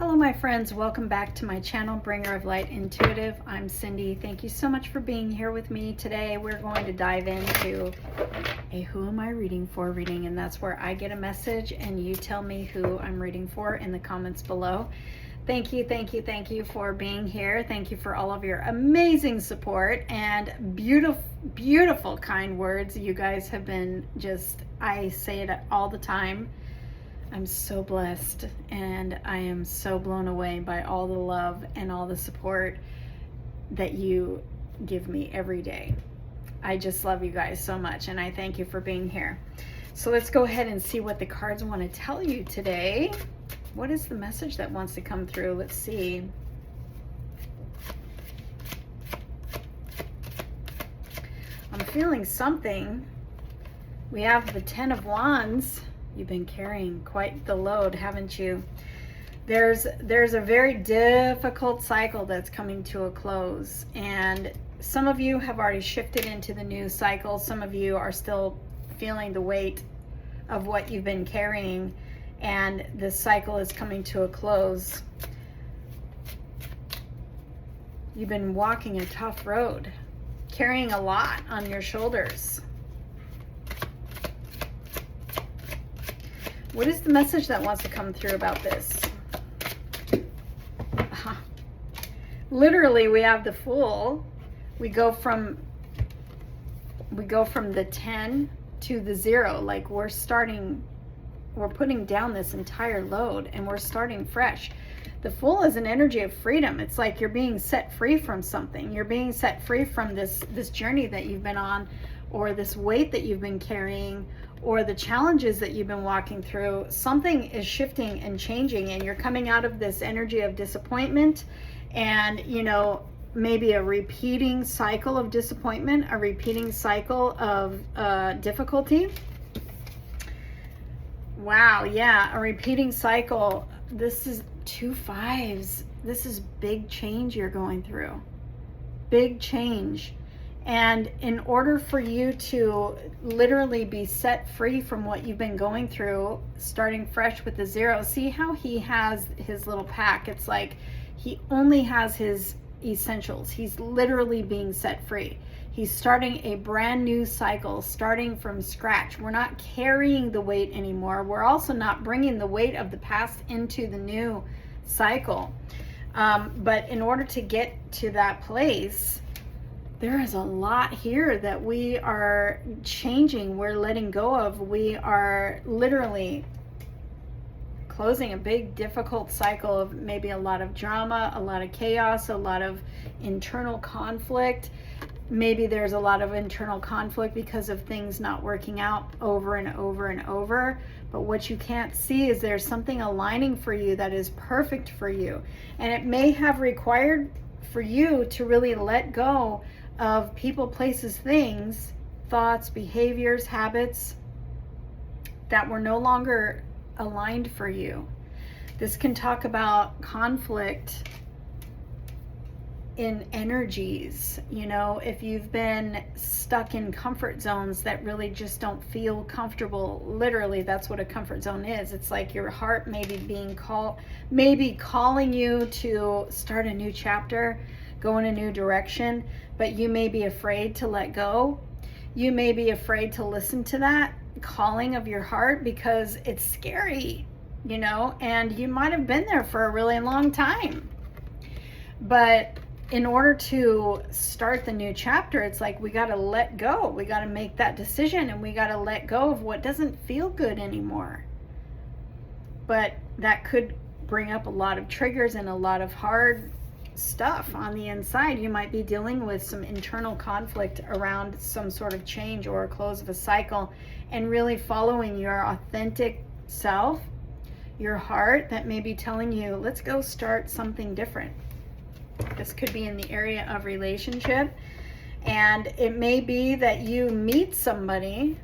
Hello my friends, welcome back to my channel, Bringer of Light Intuitive. I'm Cindy. Thank you so much for being here with me today. We're going to dive into a who am I reading for reading, and that's where I get a message and you tell me who I'm reading for in the comments below. Thank you for being here. Thank you for all of your amazing support and beautiful kind words. You guys have been just, I say it all the time, I'm so blessed and I am so blown away by all the love and all the support that you give me every day. I just love you guys so much and I thank you for being here. So let's go ahead and see what the cards want to tell you today. What is the message that wants to come through? Let's see. I'm feeling something. We have the 10 of Wands. You've been carrying quite the load, haven't you? There's a very difficult cycle that's coming to a close, and some of you have already shifted into the new cycle. Some of you are still feeling the weight of what you've been carrying, and this cycle is coming to a close. You've been walking a tough road, carrying a lot on your shoulders. What is the message that wants to come through about this? Literally, we have the Fool. We go from the 10 to the 0. Like we're putting down this entire load and we're starting fresh. The Fool is an energy of freedom. It's like you're being set free from something. You're being set free from this journey that you've been on, or this weight that you've been carrying, or the challenges that you've been walking through. Something is shifting and changing, and you're coming out of this energy of disappointment and, you know, maybe a repeating cycle of disappointment, a repeating cycle of difficulty. Wow, yeah, a repeating cycle. This is 2 5s. This is big change you're going through. Big change. And in order for you to literally be set free from what you've been going through, starting fresh with the 0, see how he has his little pack? It's like he only has his essentials. He's literally being set free. He's starting a brand new cycle, starting from scratch. We're not carrying the weight anymore. We're also not bringing the weight of the past into the new cycle. But in order to get to that place, there is a lot here that we are changing, we're letting go of. We are literally closing a big, difficult cycle of maybe a lot of drama, a lot of chaos, a lot of internal conflict. Maybe there's a lot of internal conflict because of things not working out over and over and over. But what you can't see is there's something aligning for you that is perfect for you. And it may have required for you to really let go of people, places, things, thoughts, behaviors, habits that were no longer aligned for you. This can talk about conflict in energies. You know, if you've been stuck in comfort zones that really just don't feel comfortable, literally that's what a comfort zone is. It's like your heart maybe calling you to start a new chapter, go in a new direction, but you may be afraid to let go. You may be afraid to listen to that calling of your heart because it's scary, you know, and you might have been there for a really long time. But in order to start the new chapter, it's like we got to let go. We got to make that decision, and we got to let go of what doesn't feel good anymore. But that could bring up a lot of triggers and a lot of hard stuff on the inside. You might be dealing with some internal conflict around some sort of change or a close of a cycle, and really following your authentic self, your heart that may be telling you, let's go start something different. This could be in the area of relationship, and it may be that you meet somebody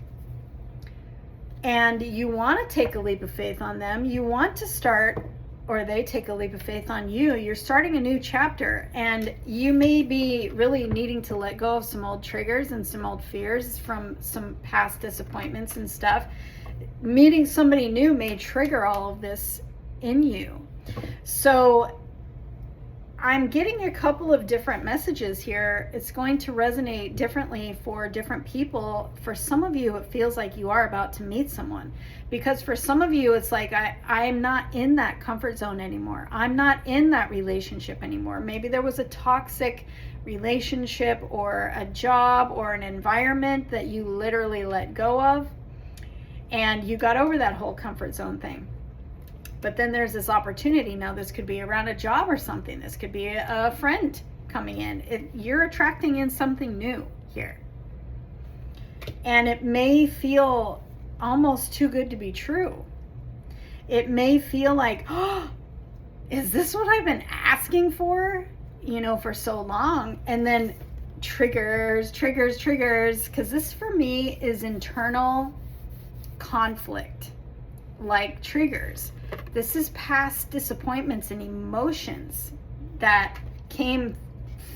and you want to take a leap of faith on them. You want to start, or they take a leap of faith on you. You're starting a new chapter, and you may be really needing to let go of some old triggers and some old fears from some past disappointments and stuff. Meeting somebody new may trigger all of this in you. So I'm getting a couple of different messages here. It's going to resonate differently for different people. For some of you, it feels like you are about to meet someone, because for some of you, it's like, I'm not in that comfort zone anymore. I'm not in that relationship anymore. Maybe there was a toxic relationship or a job or an environment that you literally let go of, and you got over that whole comfort zone thing. But then there's this opportunity. Now, this could be around a job or something. This could be a friend coming in. You're attracting in something new here. And it may feel almost too good to be true. It may feel like, oh, is this what I've been asking for, for so long? And then triggers, because this for me is internal conflict, like triggers. This is past disappointments and emotions that came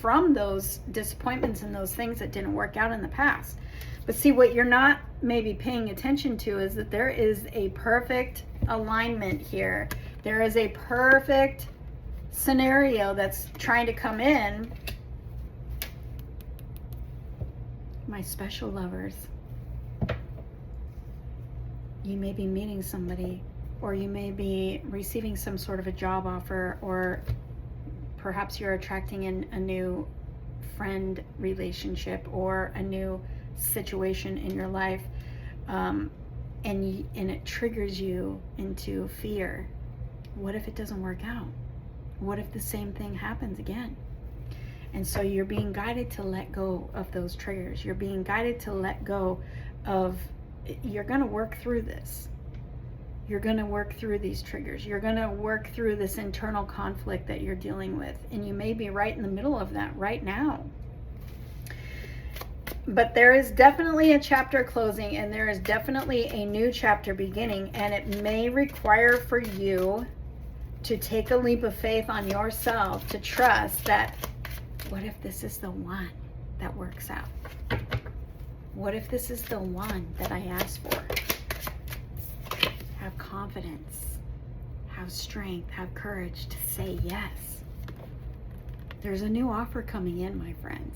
from those disappointments and those things that didn't work out in the past. But see, what you're not maybe paying attention to is that there is a perfect alignment here. There is a perfect scenario that's trying to come in. My special lovers, you may be meeting somebody, or you may be receiving some sort of a job offer, or perhaps you're attracting in a new friend relationship or a new situation in your life, and it triggers you into fear. What if it doesn't work out? What if the same thing happens again? And so you're being guided to let go of those triggers. You're being guided to let go of, you're going to work through this. You're going to work through these triggers. You're going to work through this internal conflict that you're dealing with. And you may be right in the middle of that right now. But there is definitely a chapter closing, and there is definitely a new chapter beginning. And it may require for you to take a leap of faith on yourself, to trust that, what if this is the one that works out? What if this is the one that I asked for? Have confidence, have strength, have courage to say yes. There's a new offer coming in, my friends.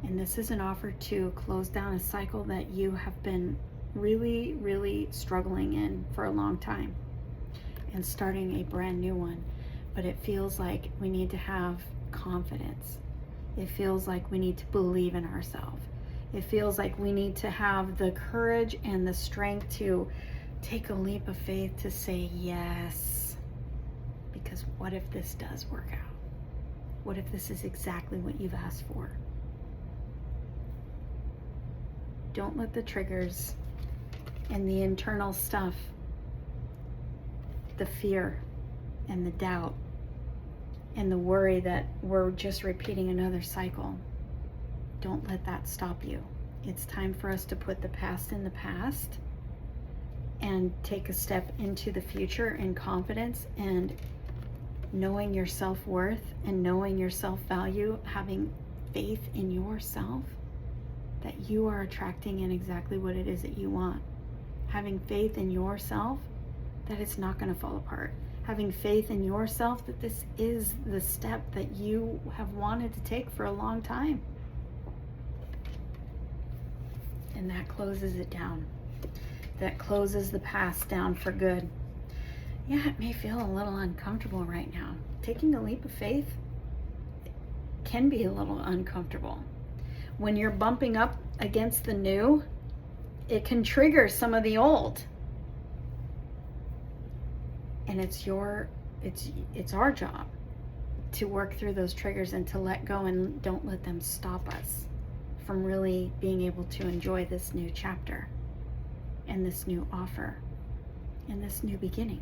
And this is an offer to close down a cycle that you have been really, really struggling in for a long time, and starting a brand new one. But it feels like we need to have confidence. It feels like we need to believe in ourselves. It feels like we need to have the courage and the strength to take a leap of faith to say yes. Because what if this does work out? What if this is exactly what you've asked for? Don't let the triggers and the internal stuff, the fear and the doubt and the worry that we're just repeating another cycle, don't let that stop you. It's time for us to put the past in the past and take a step into the future in confidence and knowing your self-worth and knowing your self-value, having faith in yourself that you are attracting in exactly what it is that you want. Having faith in yourself that it's not going to fall apart. Having faith in yourself that this is the step that you have wanted to take for a long time. And that closes it down. That closes the past down for good. Yeah, it may feel a little uncomfortable right now. Taking a leap of faith can be a little uncomfortable. When you're bumping up against the new, it can trigger some of the old. And it's our job to work through those triggers and to let go, and don't let them stop us from really being able to enjoy this new chapter and this new offer and this new beginning.